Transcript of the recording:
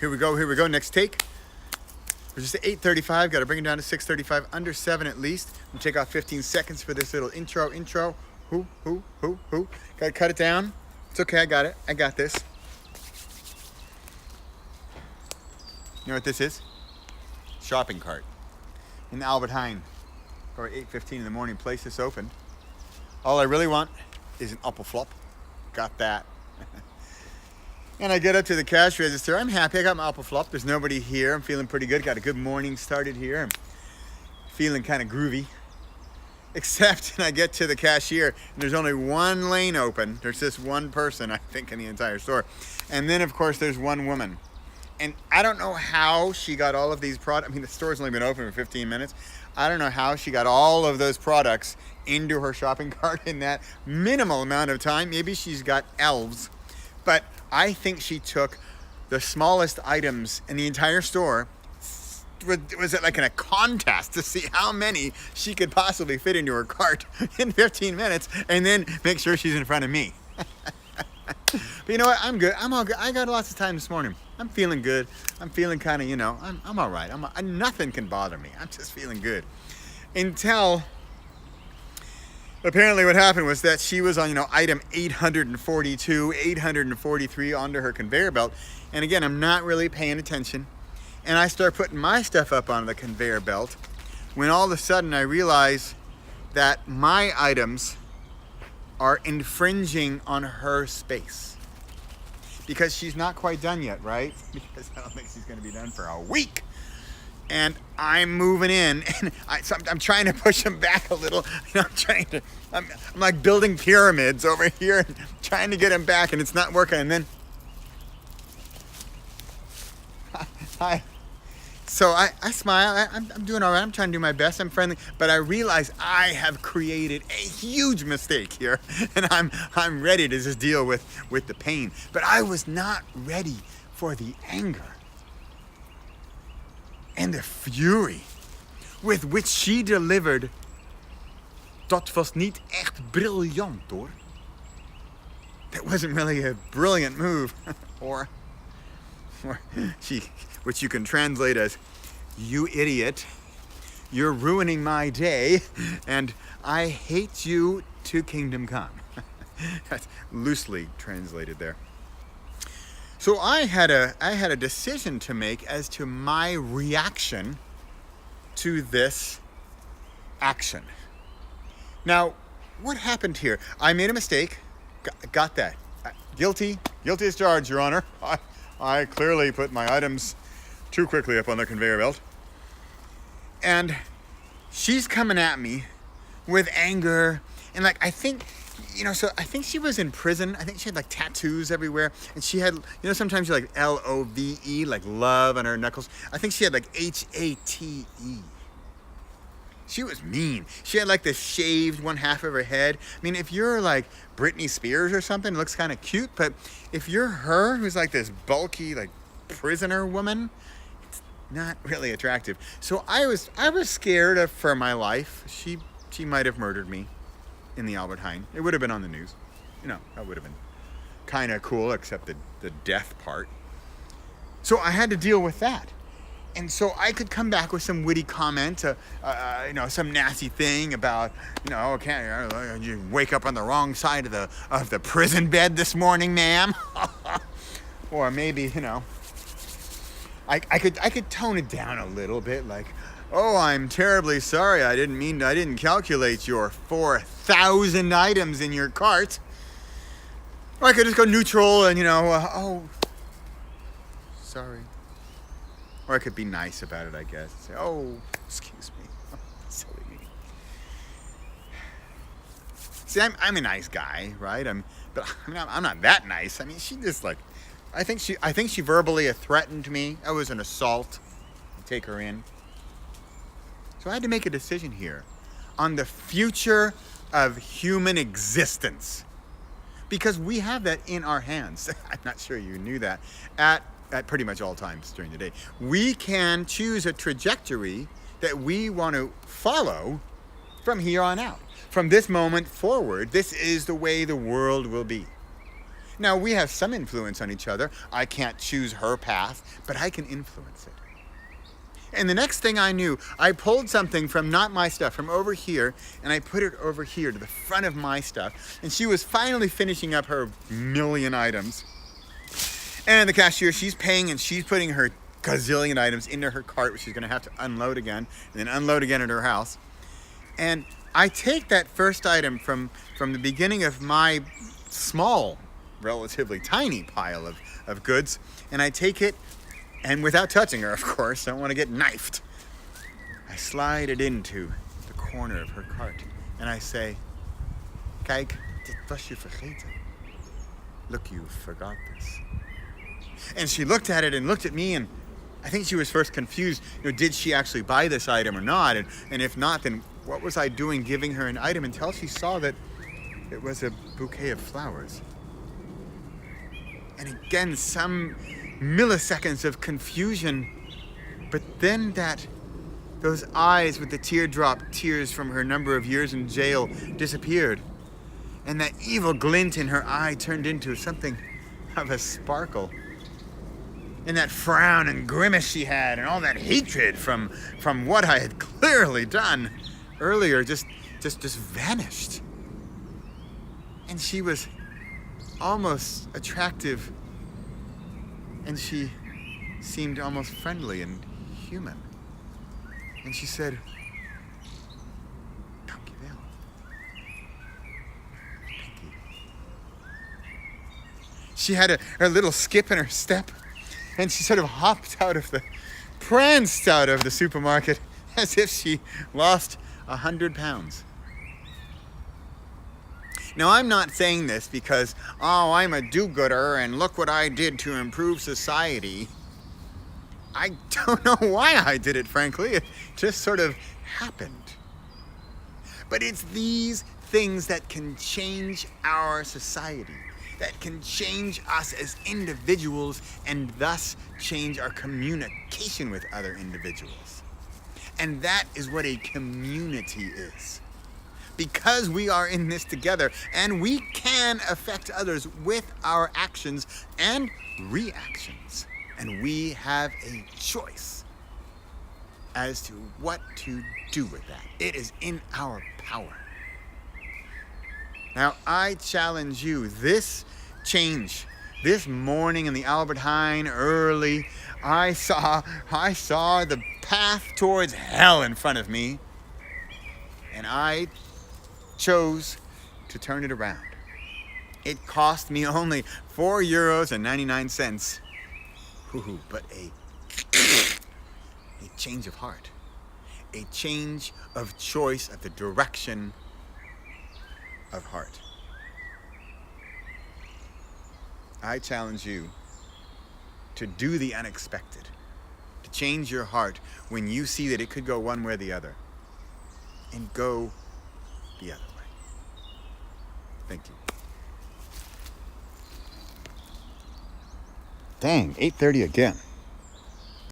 Here we go, next take. We're just at 8:35, gotta bring it down to 6:35, under 7 at least. I'm gonna take off 15 seconds for this little intro. Who? Gotta cut it down. It's okay, I got it, I got this. You know what this is? Shopping cart. In Albert Heijn, or 8:15 in the morning, place this opened. All I really want is an apple flop. Got that. And I get up to the cash register. I'm happy, I got my apple flop. There's nobody here, I'm feeling pretty good. Got a good morning started here. I'm feeling kind of groovy. Except I get to the cashier and there's only one lane open. There's just one person, I think, in the entire store. And then of course there's one woman. And I don't know how she got all of these products. I mean, the store's only been open for 15 minutes. I don't know how she got all of those products into her shopping cart in that minimal amount of time. Maybe she's got elves. But I think she took the smallest items in the entire store. Was it like in a contest to see how many she could possibly fit into her cart in 15 minutes and then make sure she's in front of me? But you know what? I'm good. I'm all good. I got lots of time this morning. I'm feeling good. I'm feeling kind of, I'm all right. Nothing can bother me. I'm just feeling good. Until apparently what happened was that she was on, item 842, 843 onto her conveyor belt. And again, I'm not really paying attention. And I start putting my stuff up on the conveyor belt when all of a sudden I realize that my items are infringing on her space. Because she's not quite done yet, right? Because I don't think she's going to be done for a week. And I'm moving in, and I'm trying to push them back a little. I'm like building pyramids over here, and trying to get them back, and it's not working. And then, so I smile. I'm doing all right. I'm trying to do my best. I'm friendly, but I realize I have created a huge mistake here, and I'm ready to just deal with the pain. But I was not ready for the anger and the fury with which she delivered. Dat was niet echt briljant, hoor. That wasn't really a brilliant move, or which you can translate as, "You idiot, you're ruining my day, and I hate you to kingdom come." That's loosely translated there. So I had a decision to make as to my reaction to this action. Now, what happened here? I made a mistake. Got that. Guilty as charged, Your Honor. I clearly put my items too quickly up on the conveyor belt. And she's coming at me with anger. And I think, I think she was in prison. I think she had tattoos everywhere. And she had, sometimes you're LOVE, like love on her knuckles. I think she had HATE. She was mean. She had this shaved one half of her head. I mean, if you're Britney Spears or something, it looks kind of cute. But if you're her, who's this bulky, prisoner woman, it's not really attractive. So I was scared for my life. She might have murdered me in the Albert Heijn. It would have been on the news. That would have been kind of cool, except the death part. So I had to deal with that. And so I could come back with some witty comment, some nasty thing about, okay, you wake up on the wrong side of the prison bed this morning, ma'am. Or maybe, I could tone it down a little bit, oh, I'm terribly sorry. I didn't calculate your 4,000 items in your cart. Or I could just go neutral and, oh, sorry. Or I could be nice about it, I guess. Say, oh, excuse me. Silly me. See, I'm a nice guy, right? But I'm not that nice. I mean, she just I think she verbally threatened me. That was an assault. Take her in. So I had to make a decision here on the future of human existence. Because we have that in our hands. I'm not sure you knew that. At pretty much all times during the day. We can choose a trajectory that we want to follow from here on out. From this moment forward, this is the way the world will be. Now, we have some influence on each other. I can't choose her path, but I can influence it. And the next thing I knew, I pulled something from not my stuff, from over here, and I put it over here to the front of my stuff. And she was finally finishing up her million items. And the cashier, she's paying and she's putting her gazillion items into her cart, which she's going to have to unload again, and then unload again at her house. And I take that first item from the beginning of my small, relatively tiny pile of goods, and I take it, and without touching her, of course, I don't want to get knifed, I slide it into the corner of her cart, and I say, "Kijk, dit was je vergeten. Look, you forgot this." And she looked at it and looked at me, and I think she was first confused. Did she actually buy this item or not? And if not, then what was I doing giving her an item, until she saw that it was a bouquet of flowers. And again, some milliseconds of confusion, but then those eyes with the teardrop tears from her number of years in jail disappeared, and that evil glint in her eye turned into something of a sparkle. And that frown and grimace she had, and all that hatred from what I had clearly done earlier just vanished. And she was almost attractive, and she seemed almost friendly and human. And she said, "Dankjewel." Thank you. She had a little skip in her step, and she sort of pranced out of the supermarket as if she lost 100 pounds. Now, I'm not saying this because, I'm a do-gooder and look what I did to improve society. I don't know why I did it, frankly. It just sort of happened. But it's these things that can change our society, that can change us as individuals, and thus change our communication with other individuals. And that is what a community is. Because we are in this together, and we can affect others with our actions and reactions. And we have a choice as to what to do with that. It is in our power. Now, I challenge you, this change, this morning in the Albert Heijn early, I saw the path towards hell in front of me, and I chose to turn it around. It cost me only €4.99, but a change of heart, a change of choice of the direction of heart. I challenge you to do the unexpected, to change your heart when you see that it could go one way or the other, and go the other way. Thank you. Dang, 8:30 again.